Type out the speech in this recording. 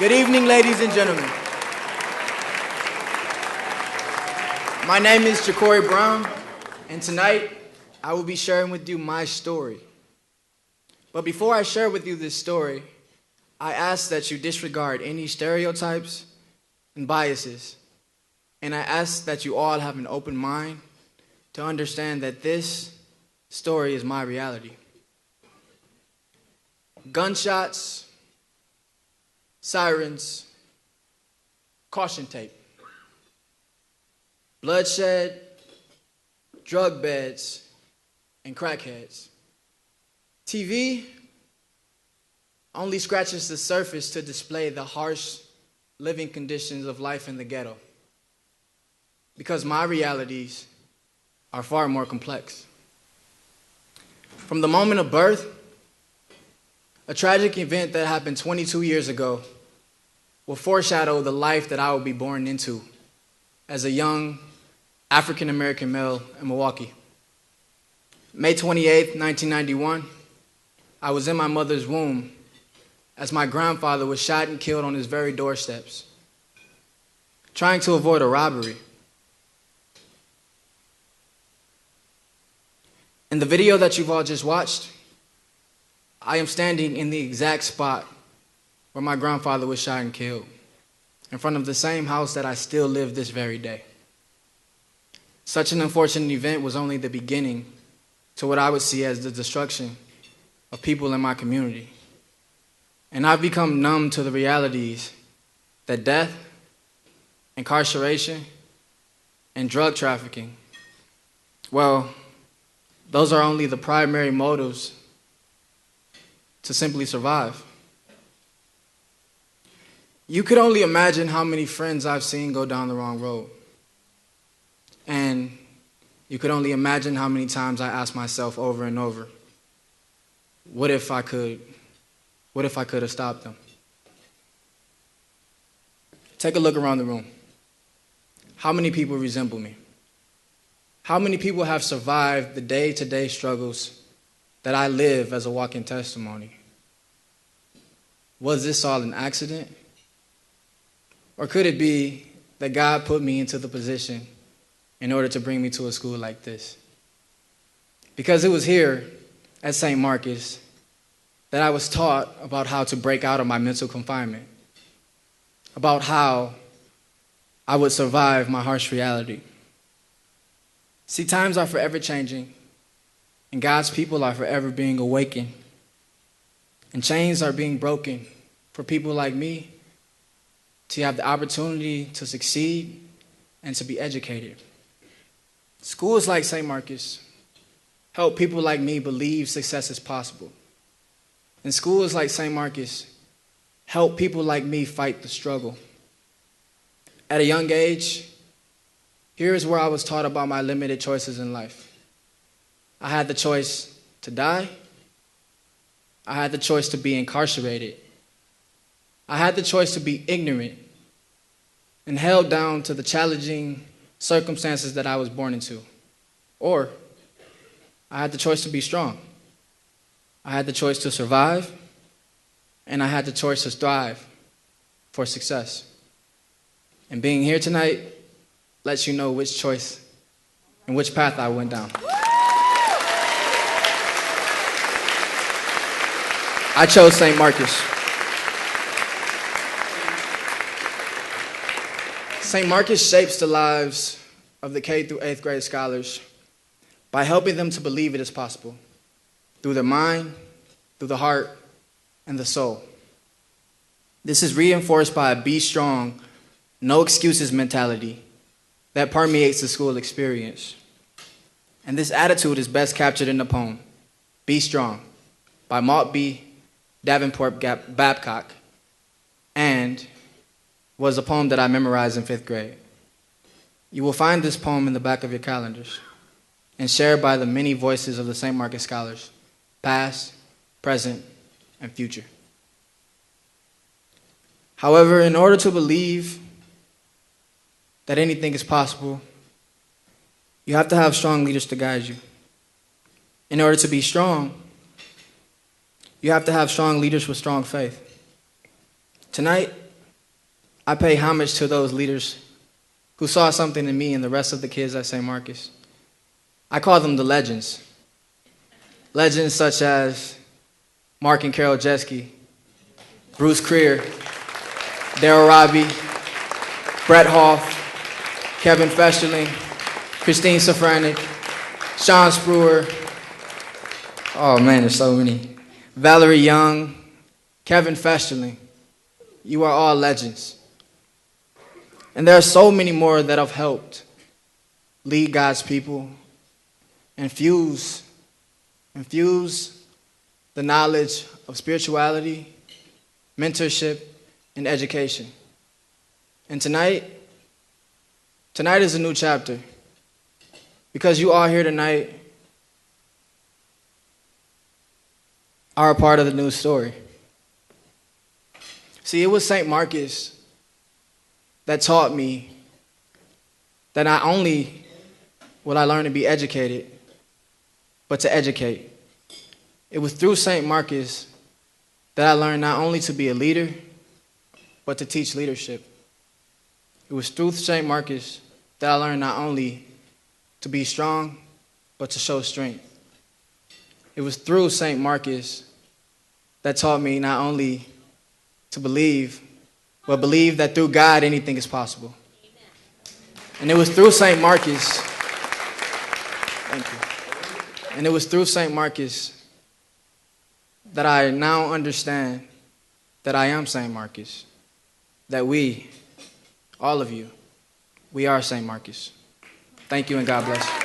Good evening, ladies and gentlemen. My name is Joquori Brown, and tonight I will be sharing with you my story. But before I share with you this story, I ask that you disregard any stereotypes and biases, and I ask that you all have an open mind to understand that this story is my reality. Gunshots, sirens, caution tape, bloodshed, drug beds, and crackheads. TV only scratches the surface to display the harsh living conditions of life in the ghetto, because my realities are far more complex. From the moment of birth, a tragic event that happened 22 years ago will foreshadow the life that I will be born into as a young African-American male in Milwaukee. May 28th, 1991, I was in my mother's womb as my grandfather was shot and killed on his very doorsteps, trying to avoid a robbery. In the video that you've all just watched, I am standing in the exact spot where my grandfather was shot and killed, in front of the same house that I still live this very day. Such an unfortunate event was only the beginning to what I would see as the destruction of people in my community. And I've become numb to the realities that death, incarceration, and drug trafficking, well, those are only the primary motives to simply survive. You could only imagine how many friends I've seen go down the wrong road. And you could only imagine how many times I asked myself over and over, what if I could have stopped them? Take a look around the room. How many people resemble me? How many people have survived the day-to-day struggles that I live as a walking testimony? Was this all an accident? Or could it be that God put me into the position in order to bring me to a school like this? Because it was here at St. Marcus that I was taught about how to break out of my mental confinement, about how I would survive my harsh reality. See, times are forever changing, and God's people are forever being awakened. And chains are being broken for people like me to have the opportunity to succeed and to be educated. Schools like St. Marcus help people like me believe success is possible. And schools like St. Marcus help people like me fight the struggle. At a young age, here is where I was taught about my limited choices in life. I had the choice to die. I had the choice to be incarcerated. I had the choice to be ignorant and held down to the challenging circumstances that I was born into. Or I had the choice to be strong. I had the choice to survive, and I had the choice to strive for success. And being here tonight lets you know which choice and which path I went down. I chose St. Marcus. St. Marcus shapes the lives of the K through 8th grade scholars by helping them to believe it is possible through the mind, through the heart, and the soul. This is reinforced by a be strong, no excuses mentality that permeates the school experience. And this attitude is best captured in the poem, Be Strong, by Maltby Davenport Babcock, and was a poem that I memorized in 5th grade. You will find this poem in the back of your calendars and shared by the many voices of the St. Marcus scholars, past, present, and future. However, in order to believe that anything is possible, you have to have strong leaders to guide you. In order to be strong, you have to have strong leaders with strong faith. Tonight, I pay homage to those leaders who saw something in me and the rest of the kids at St. Marcus. I call them the legends. Legends such as Mark and Carol Jeske, Bruce Creer, Daryl Robbie, Brett Hoff, Kevin Festerling, Christine Safranik, Sean Spruer. Oh man, there's so many. Valerie Young, Kevin Festerling. You are all legends. And there are so many more that have helped lead God's people, infuse the knowledge of spirituality, mentorship, and education. And tonight is a new chapter. Because you all here tonight are a part of the new story. See, it was St. Marcus that taught me that not only will I learn to be educated, but to educate. It was through St. Marcus that I learned not only to be a leader, but to teach leadership. It was through St. Marcus that I learned not only to be strong, but to show strength. It was through St. Marcus that taught me not only to believe, but believe that through God anything is possible. And it was through St. Marcus, thank you. And it was through St. Marcus that I now understand that I am St. Marcus, that we, all of you, we are St. Marcus. Thank you and God bless you.